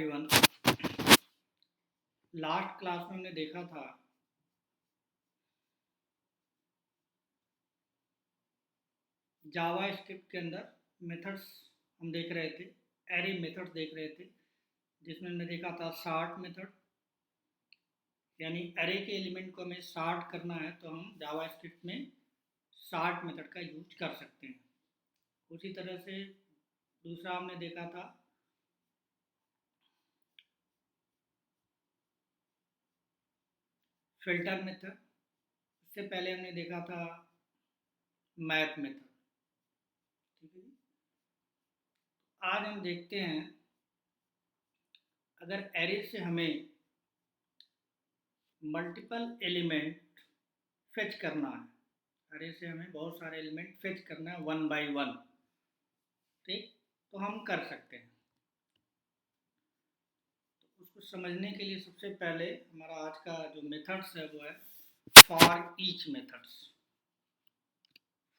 Everyone, last class में हमने देखा था जावा स्क्रिप्ट के अंदर मेथड्स हम देख रहे थे, एरे मेथड्स देख रहे थे, जिसमें हमने देखा था शार्ट मेथड। यानी एरे के एलिमेंट को हमें शार्ट करना है तो हम जावा स्क्रिप्ट में शार्ट मेथड का यूज कर सकते हैं। उसी तरह से दूसरा हमने देखा था फिल्टर मेथड। इससे पहले हमने देखा था मैप मेथड। ठीक है जी। आज हम देखते हैं अगर एरे से हमें मल्टीपल एलिमेंट फेच करना है, एरे से हमें बहुत सारे एलिमेंट फेच करना है वन बाय वन, ठीक, तो हम कर सकते हैं। तो उसको समझने के लिए सबसे पहले हमारा आज का जो मेथड्स है वो है for each methods.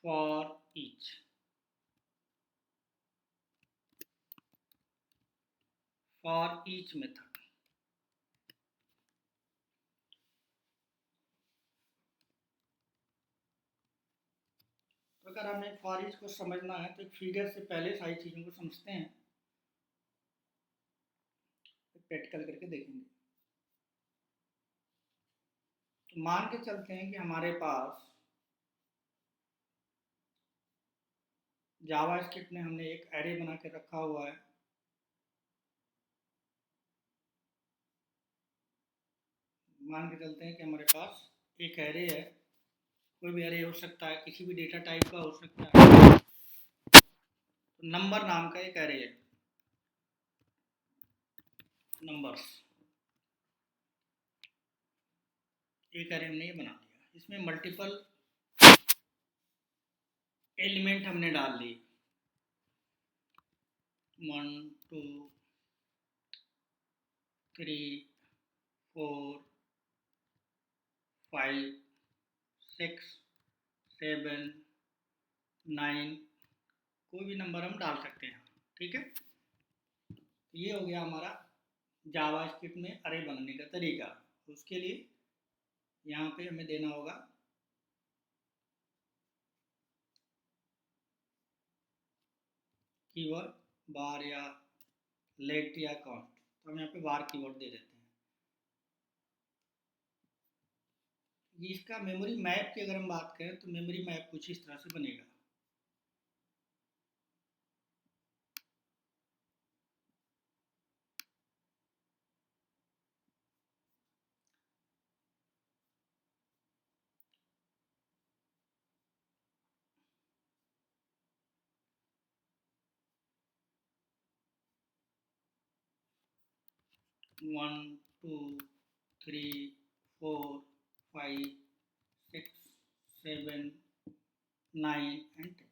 For each method. तो अगर हमें फॉर ईच को समझना है तो एक फिगर से पहले सारी चीज़ों को समझते हैं, प्रैक्टिकल करके देखेंगे। तो मान के चलते हैं कि हमारे पास जावा स्क्रिप्ट में हमने एक एरे बना के रखा हुआ है। मान के चलते हैं कि हमारे पास एक एरे है, कोई भी एरे हो सकता है, किसी भी डेटा टाइप का हो सकता है। तो नंबर नाम का एक एरे है, नंबर्स। एक एरे हमने ये बना दिया, इसमें मल्टीपल एलिमेंट हमने डाल दिए, 1 2 3 4 5 6 7 9, कोई भी नंबर हम डाल सकते हैं। ठीक है, तो ये हो गया हमारा जावा स्क्रिप्ट में अरे बनाने का तरीका। उसके लिए यहाँ पे हमें देना होगा कीवर्ड बार या लेट या काउंट। तो हम यहाँ पे बार कीवर्ड दे देते हैं। इसका मेमोरी मैप की अगर हम बात करें तो मेमोरी मैप कुछ इस तरह से बनेगा। One two three four five six seven nine and 10।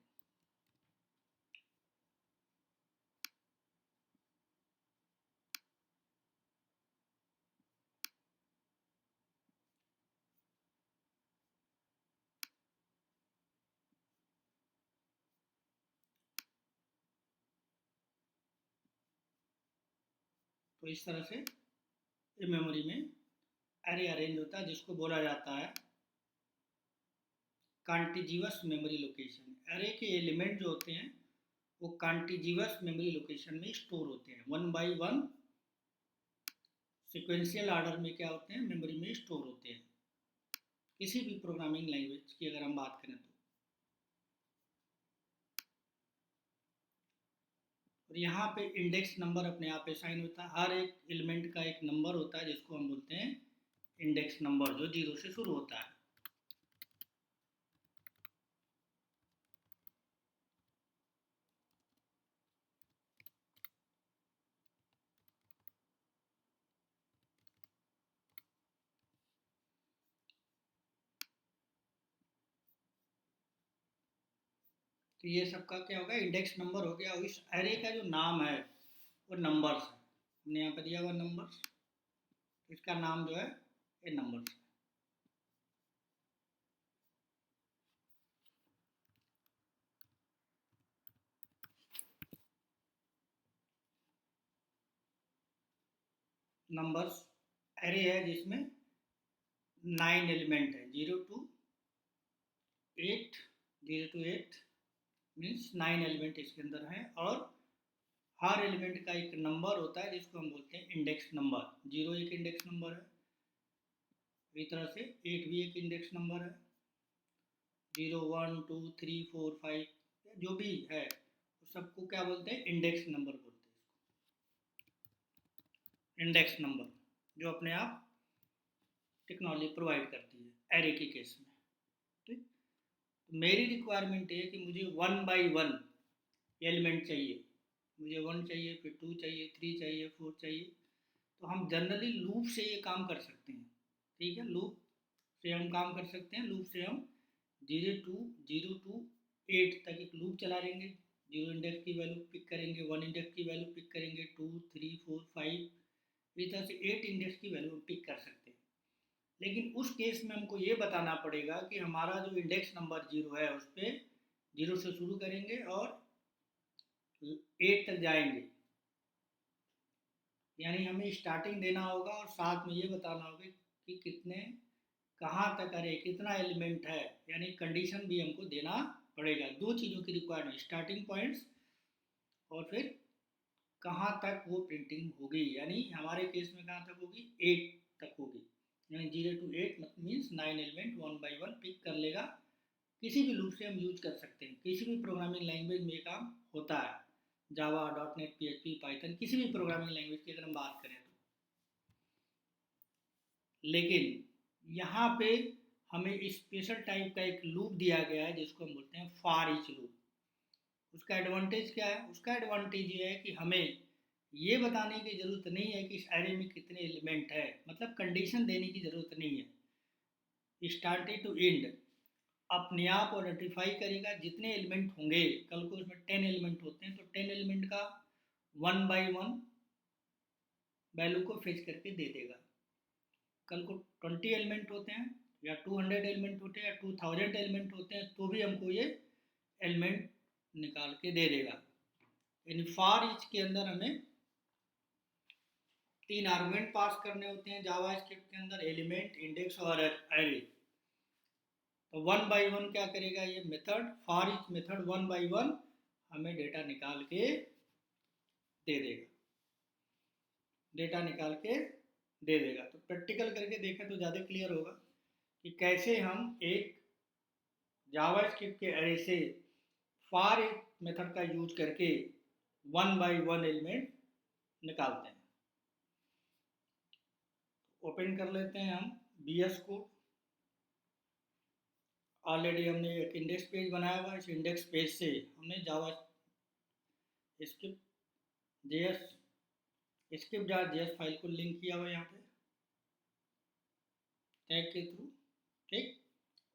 तो इस तरह से ये मेमोरी में एरे अरेंज होता है, जिसको बोला जाता है कॉन्टिजियस मेमोरी लोकेशन। एरे के एलिमेंट जो होते हैं वो कॉन्टिजियस मेमोरी लोकेशन में स्टोर होते हैं, one by one sequential order में क्या होते हैं, मेमोरी में स्टोर होते हैं। किसी भी प्रोग्रामिंग लैंग्वेज की अगर हम बात करें तो। और यहाँ पे इंडेक्स नंबर अपने आप असाइन होता है, हर एक एलिमेंट का एक नंबर होता है जिसको हम बोलते हैं इंडेक्स नंबर, जो 0 से शुरू होता है। तो ये सबका क्या होगा, इंडेक्स नंबर हो गया। और इस एरे का जो नाम है वो नंबर्स है, हमने यहाँ पर दिया हुआ नंबर्स। इसका नाम जो है ये नंबर्स है। नंबर्स एरे है जिसमें 9 एलिमेंट है, 0 to 8 मीन्स 9 एलिमेंट इसके अंदर हैं, और हर एलिमेंट का एक नंबर होता है जिसको हम बोलते हैं इंडेक्स नंबर। 0 एक इंडेक्स नंबर है, इसी तरह से 8 भी एक इंडेक्स नंबर है, 0 1 2 3 4 5 जो भी है सबको क्या बोलते हैं, इंडेक्स नंबर बोलते हैं। इंडेक्स नंबर जो अपने आप टेक्नोलॉजी प्रोवाइड करती है एरे के केस में। ठीक, तो मेरी रिक्वायरमेंट है कि मुझे 1 by 1 एलिमेंट चाहिए, मुझे 1 चाहिए, फिर 2 चाहिए, 3 चाहिए, 4 चाहिए। तो हम जनरली लूप से ये काम कर सकते हैं। ठीक है, लूप से हम काम कर सकते हैं। लूप से हम 0 to 8 तक एक लूप चला लेंगे, 0 इंडेक्स की वैल्यू पिक करेंगे, 1 इंडेक्स की वैल्यू पिक करेंगे, 2 3 4 5 इस तरह से 8 इंडेक्स की वैल्यू पिक कर सकते हैं। लेकिन उस केस में हमको ये बताना पड़ेगा कि हमारा जो इंडेक्स नंबर 0 है उस पर 0 से शुरू करेंगे और 8 तक जाएंगे, यानी हमें स्टार्टिंग देना होगा और साथ में ये बताना होगा कि कितने कहाँ तक अरे कितना एलिमेंट है, यानी कंडीशन भी हमको देना पड़ेगा। दो चीज़ों की रिक्वायरमेंट, स्टार्टिंग पॉइंट्स और फिर कहाँ तक वो प्रिंटिंग होगी, यानी हमारे केस में कहाँ तक होगी, 8 तक होगी, यानी 0 to 8 means 9 element 1 by 1 pick कर लेगा। किसी भी लूप से हम यूज कर सकते हैं, किसी भी प्रोग्रामिंग लैंग्वेज में ये काम होता है, जावा .NET PHP पाइथन किसी भी प्रोग्रामिंग लैंग्वेज की अगर हम बात करें तो। लेकिन यहाँ पे हमें स्पेशल टाइप का एक लूप दिया गया है जिसको हम बोलते हैं फॉर ईच लूप। उसका एडवांटेज क्या है, उसका एडवांटेज ये है कि हमें ये बताने की ज़रूरत नहीं है कि इस एरे में कितने एलिमेंट है, मतलब कंडीशन देने की ज़रूरत नहीं है। स्टार्टेड टू एंड अपने आप और आइडेंटिफाई करेगा जितने एलिमेंट होंगे। कल को उसमें 10 एलिमेंट होते हैं तो 10 एलिमेंट का 1 by 1 वैल्यू को फेच करके दे देगा। कल को 20 एलिमेंट होते हैं या 200 एलिमेंट होते हैं या 2000 एलिमेंट होते हैं तो भी हमको ये एलिमेंट निकाल के दे देगा। यानी फॉर ईच के अंदर हमें 3 आर्गुमेंट पास करने होते हैं जावा स्क्रिप्ट के अंदर, एलिमेंट, इंडेक्स और एरे। तो 1 by 1 क्या करेगा ये method, for each method 1 by 1 हमें डेटा निकाल के दे देगा, डेटा निकाल के दे देगा। तो प्रैक्टिकल करके देखें तो ज़्यादा क्लियर होगा कि कैसे हम एक जावा स्क्रिप्ट के एरे से फॉर ईच मेथड का यूज करके 1 by 1 एलिमेंट निकालते हैं। ओपन कर लेते हैं हम BS कोड। ऑलरेडी हमने एक इंडेक्स पेज बनाया हुआ है, इस इंडेक्स पेज से हमने जावा स्क्रिप्ट JS फाइल को लिंक किया हुआ है यहाँ पे टैग के थ्रू। ठीक,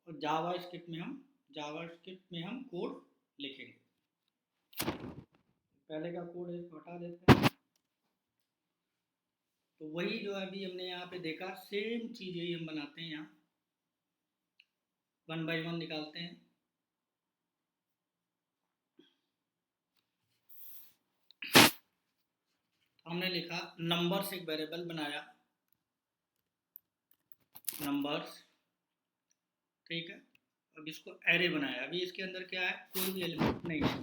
और जावा स्क्रिप्ट में हम कोड लिखेंगे। पहले का कोड इसको हटा देते हैं। तो वही जो अभी हमने यहाँ पे देखा सेम चीज़ यही हम बनाते हैं, यहाँ 1 by 1 निकालते हैं। हमने लिखा नंबर्स, एक वेरिएबल बनाया नंबर्स, ठीक है। अब इसको एरे बनाया। अभी इसके अंदर क्या है, कोई भी एलिमेंट नहीं है,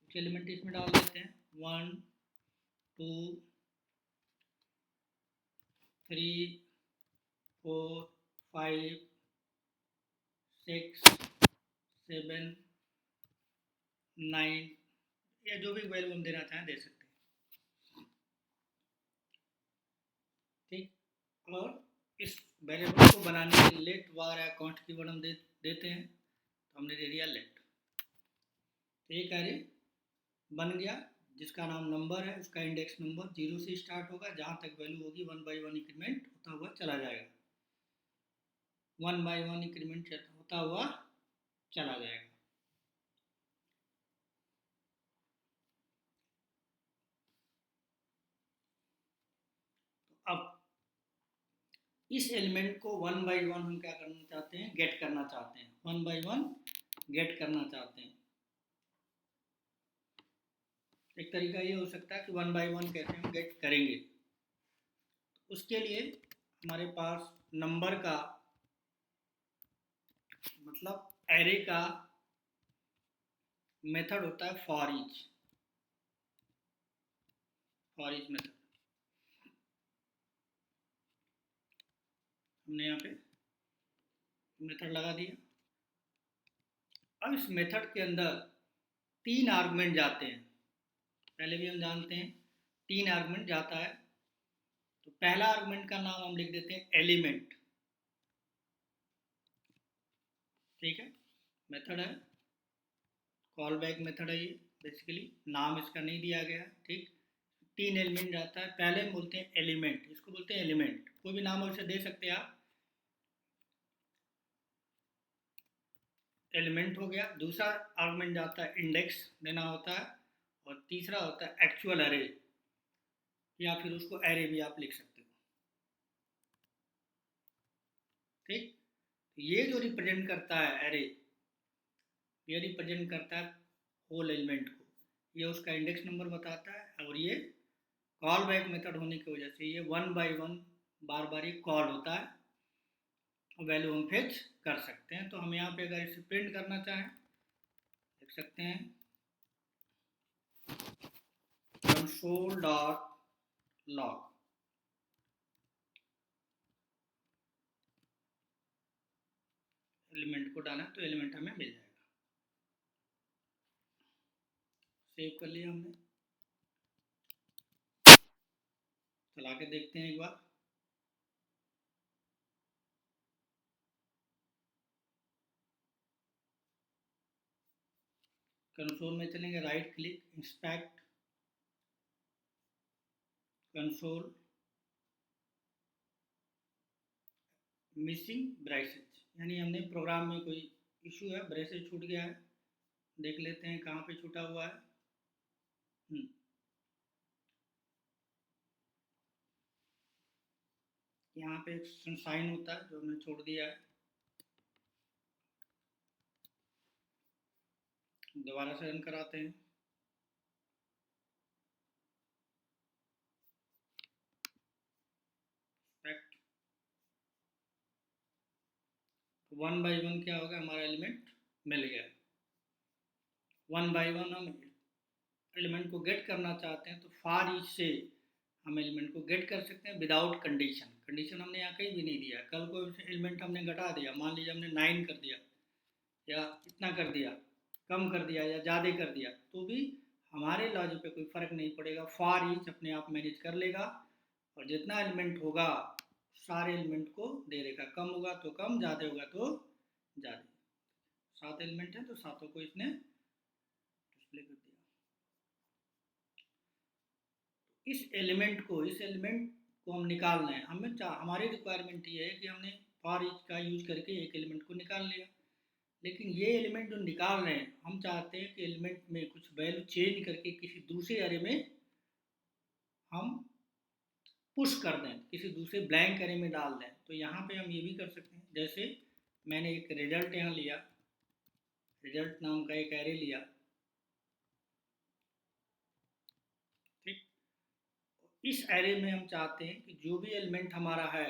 कुछ एलिमेंट इसमें डाल देते हैं 1 2 3 4 5 6 7 9 या जो भी वैल्यू हम देना चाहें दे सकते हैं। ठीक, और इस वेरिएबल को बनाने के लिए लेट वार या काउंट कीवर्ड हम देते हैं, तो हमने दे दिया लेट। तो एक एरे बन गया जिसका नाम नंबर है, उसका इंडेक्स नंबर 0 से स्टार्ट होगा, जहाँ तक वैल्यू होगी 1 by 1 इंक्रीमेंट होता हुआ चला जाएगा, 1 by 1 इंक्रीमेंट होता हुआ चला जाएगा। तो अब इस एलिमेंट को 1 by 1 हम क्या करना चाहते हैं, गेट करना चाहते हैं, 1 by 1 गेट करना चाहते हैं। एक तरीका ये हो सकता है कि 1 by 1 कैसे हम गेट करेंगे। उसके लिए हमारे पास नंबर का मतलब एरे का मेथड होता है फॉर ईच मेथड। हमने यहाँ पे मेथड लगा दिया। अब इस मेथड के अंदर 3 आर्गुमेंट जाते हैं, पहले भी हम जानते हैं 3 आर्गुमेंट जाता है। तो पहला आर्गुमेंट का नाम हम लिख देते हैं एलिमेंट, ठीक है, मेथड है, कॉल बैक मेथड है ये, बेसिकली नाम इसका नहीं दिया गया, ठीक। 3 एलिमेंट जाता है, पहले हम बोलते हैं एलिमेंट, इसको बोलते हैं एलिमेंट, कोई भी नाम उसे दे सकते हैं आप, एलिमेंट हो गया। दूसरा आर्गुमेंट जाता है इंडेक्स देना होता है, और तीसरा होता है एक्चुअल एरे, या फिर उसको एरे भी आप लिख सकते हो, ठीक। ये जो रिप्रेजेंट करता है एरे, ये रिप्रेजेंट करता है होल एलिमेंट को, ये उसका इंडेक्स नंबर बताता है, और ये कॉल बैक मेथड होने की वजह से ये 1 बाई 1 बार बार ये कॉल होता है, वैल्यू हम फेच कर सकते हैं। तो हम यहाँ पे अगर इसे प्रिंट करना चाहें लिख सकते हैं कंसोल डॉट लॉग, एलिमेंट को डाला तो एलिमेंट हमें मिल जाएगा। सेव कर लिया हमने, चला के देखते हैं एक बार। कंसोल में चलेंगे, right click, inspect console, missing braces, यानी हमने प्रोग्राम में कोई इशू है, ब्रेसेज छूट गया है, देख लेते हैं कहाँ पे छूटा हुआ है। यहाँ पे एक साइन होता है जो हमने छोड़ दिया है, दोबारा से रन कराते हैं। वन बाई वन क्या होगा, हमारा एलिमेंट मिल गया। 1 बाई 1 हम एलिमेंट को गेट करना चाहते हैं तो फॉर ईच से हम एलिमेंट को गेट कर सकते हैं विदाउट कंडीशन। कंडीशन हमने यहाँ कहीं भी नहीं दिया। कल को एलिमेंट हमने घटा दिया, मान लीजिए हमने 9 कर दिया या इतना कर दिया, कम कर दिया या ज़्यादा कर दिया, तो भी हमारे लॉजिक पे कोई फ़र्क नहीं पड़ेगा, फॉर ईच अपने आप मैनेज कर लेगा, और जितना एलिमेंट होगा सारे एलिमेंट को दे देगा, कम होगा तो कम, ज़्यादा होगा तो ज़्यादा। 7 एलिमेंट है तो सातों को इसने डिस्प्ले कर दिया। इस एलिमेंट को हम निकालना है, हमारी रिक्वायरमेंट ये है कि हमने फॉर ईच का यूज करके एक एलिमेंट को निकाल लिया, लेकिन ये एलिमेंट जो निकाल रहे हैं हम चाहते हैं कि एलिमेंट में कुछ वैल्यू चेंज करके किसी दूसरे एरे में हम पुश कर दें, किसी दूसरे ब्लैंक एरे में डाल दें। तो यहाँ पे हम ये भी कर सकते हैं, जैसे मैंने एक रिजल्ट यहाँ लिया, रिजल्ट नाम का एक एरे लिया, ठीक। इस एरे में हम चाहते हैं कि जो भी एलिमेंट हमारा है,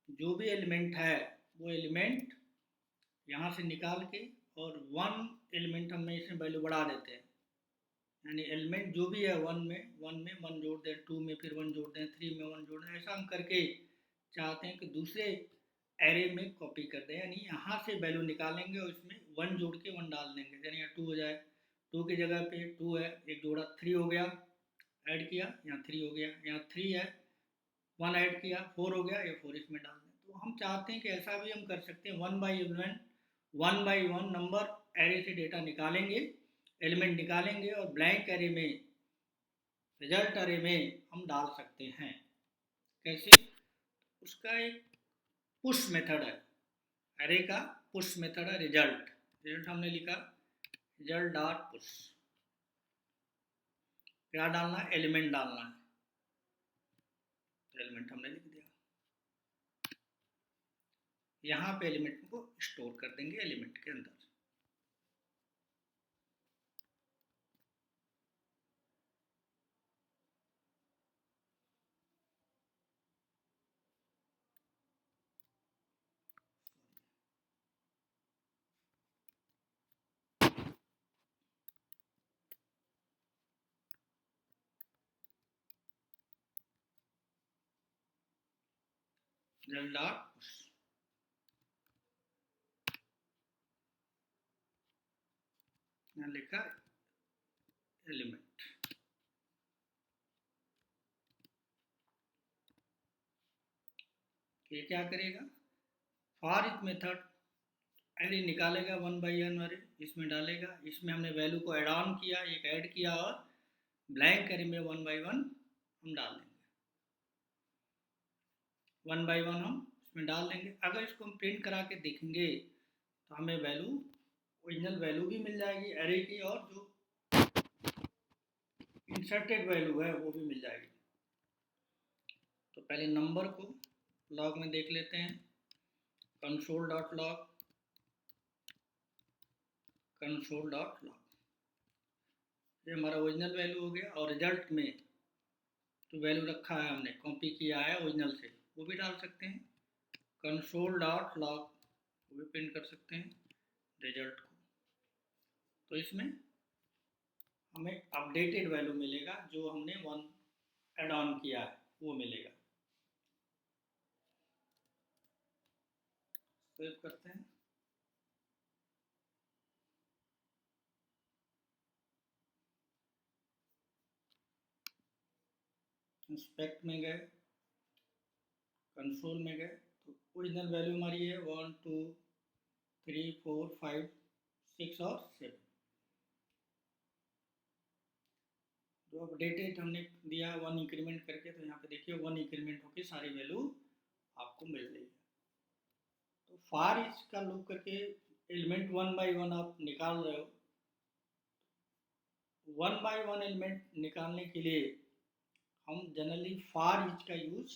जो भी एलिमेंट है वो एलिमेंट यहाँ से निकाल के और 1 एलिमेंट हम इसमें वैल्यू बढ़ा देते हैं, यानी एलिमेंट जो भी है 1 में 1 जोड़ दें, 2 में फिर 1 जोड़ दें, 3 में 1 जोड़ दें, ऐसा हम करके चाहते हैं कि दूसरे एरे में कॉपी कर दें, यानी यहाँ से वैल्यू निकालेंगे और इसमें 1 जोड़ के 1 डाल देंगे, यानी यहाँ 2 हो जाए, 2 की जगह पे 2 है, एक जोड़ा 3 हो गया, ऐड किया यहाँ 3 हो गया, यहाँ 3 है 1 ऐड किया 4 हो गया, ये 4 इसमें डाल दें। तो हम चाहते हैं कि ऐसा भी हम कर सकते हैं, 1 बाई 1 नंबर एरे से डेटा निकालेंगे, एलिमेंट निकालेंगे और ब्लैंक एरे में, रिजल्ट एरे में हम डाल सकते हैं। कैसे? उसका एक पुश मेथड है, एरे का पुश मेथड है, रिजल्ट हमने लिखा रिजल्ट डॉट पुश, क्या डालना है, एलिमेंट डालना है, एलिमेंट हमने लिख दिया। यहाँ पे एलिमेंट को स्टोर कर देंगे एलिमेंट के अंदर। result dot push। यहाँ लिखा एलिमेंट। ये क्या करेगा, फॉर इच मेथड एरे निकालेगा 1 बाई n अरे, इसमें डालेगा, इसमें हमने वैल्यू को ऐड ऑन किया, एक ऐड किया और ब्लैंक एरे में 1 बाई 1 हम डाल देंगे, 1 बाई 1 हम इसमें डाल देंगे। अगर इसको हम प्रिंट करा के देखेंगे तो हमें वैल्यू, ओरिजिनल वैल्यू भी मिल जाएगी एरे की, और जो इंसर्टेड वैल्यू है वो भी मिल जाएगी। तो पहले नंबर को लॉग में देख लेते हैं, console dot log, console dot log, ये हमारा ओरिजिनल वैल्यू हो गया। और रिजल्ट में जो वैल्यू रखा है हमने कॉपी किया है ओरिजिनल से, वो भी डाल सकते हैं, कंसोल डॉट लॉग, वो भी प्रिंट कर सकते हैं रिजल्ट को। तो इसमें हमें अपडेटेड वैल्यू मिलेगा, जो हमने 1 ऐड ऑन किया है वो मिलेगा। सेव करते हैं, इंस्पेक्ट में गए, कंसोल में गए, तो ओरिजिनल वैल्यू हमारी है 1 2 3 4 5 6 और 7। जो अपडेटेड हमने दिया 1 इंक्रीमेंट करके, तो यहाँ पे देखिए 1 इंक्रीमेंट होकर सारी वैल्यू आपको मिल रही है। तो फार ईच का लूप करके एलिमेंट 1 बाई 1 आप निकाल रहे हो। 1 बाई 1 एलिमेंट निकालने के लिए हम जनरली फार ईच का यूज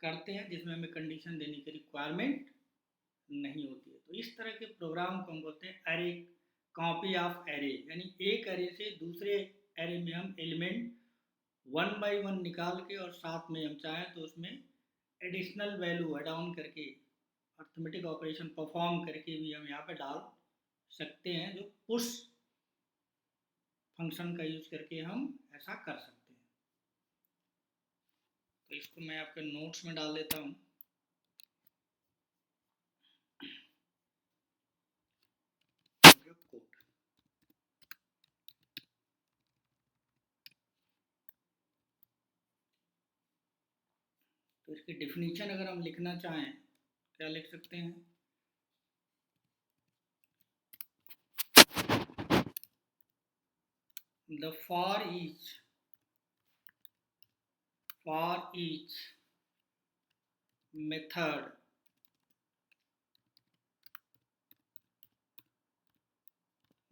करते हैं, जिसमें हमें कंडीशन देने की रिक्वायरमेंट नहीं होती है। तो इस तरह के प्रोग्राम को हम बोलते हैं एरे कॉपी ऑफ एरे, यानी एक एरे से दूसरे एरे में हम एलिमेंट 1 बाई 1 निकाल के, और साथ में हम चाहें तो उसमें एडिशनल वैल्यू ऐड ऑन करके अर्थमेटिक ऑपरेशन परफॉर्म करके भी हम यहाँ पे डाल सकते हैं, जो पुश फंक्शन का यूज करके हम ऐसा कर सकते हैं। तो इसको मैं आपके नोट्स में डाल देता हूँ। तो इसकी डिफिनीशन अगर हम लिखना चाहें, क्या लिख सकते हैं, the for each method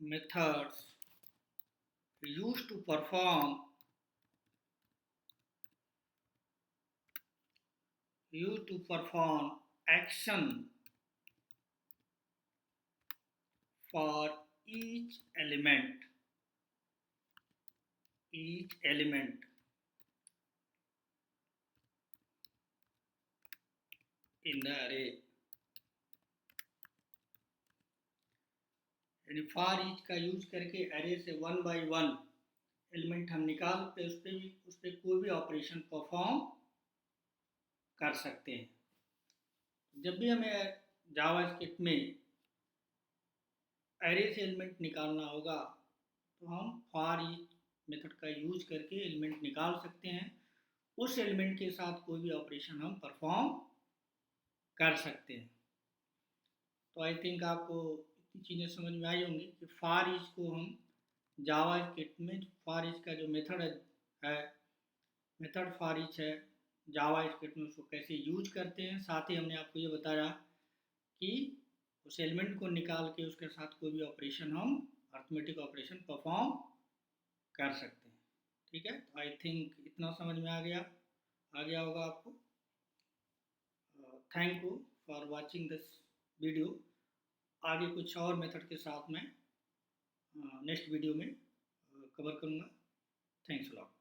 methods used to perform action for each element in the array। यानी फॉर ईच का यूज करके एरे से 1 बाई 1 एलिमेंट हम निकाल के उस पर कोई भी ऑपरेशन परफॉर्म कर सकते हैं। जब भी हमें जावास्क्रिप्ट में एरे से एलिमेंट निकालना होगा, तो हम फॉर ईच मेथड का यूज करके एलिमेंट निकाल सकते हैं, उस एलिमेंट के साथ कोई भी ऑपरेशन हम परफॉर्म कर सकते हैं। तो आई थिंक आपको इतनी चीज़ें समझ में आई होंगी कि फॉर ईच को हम जावास्क्रिप्ट में, फॉर ईच का जो मेथड है मेथड फॉर ईच है जावास्क्रिप्ट में, उसको कैसे यूज करते हैं। साथ ही हमने आपको ये बताया कि उस एलिमेंट को निकाल के उसके साथ कोई भी ऑपरेशन हम अर्थमेटिक ऑपरेशन परफॉर्म कर सकते हैं। ठीक है, तो आई थिंक इतना समझ में आ गया होगा आपको। Thank you for watching this video. आगे कुछ और मेथड के साथ मैं नेक्स्ट वीडियो में कवर करूँगा। Thanks a lot.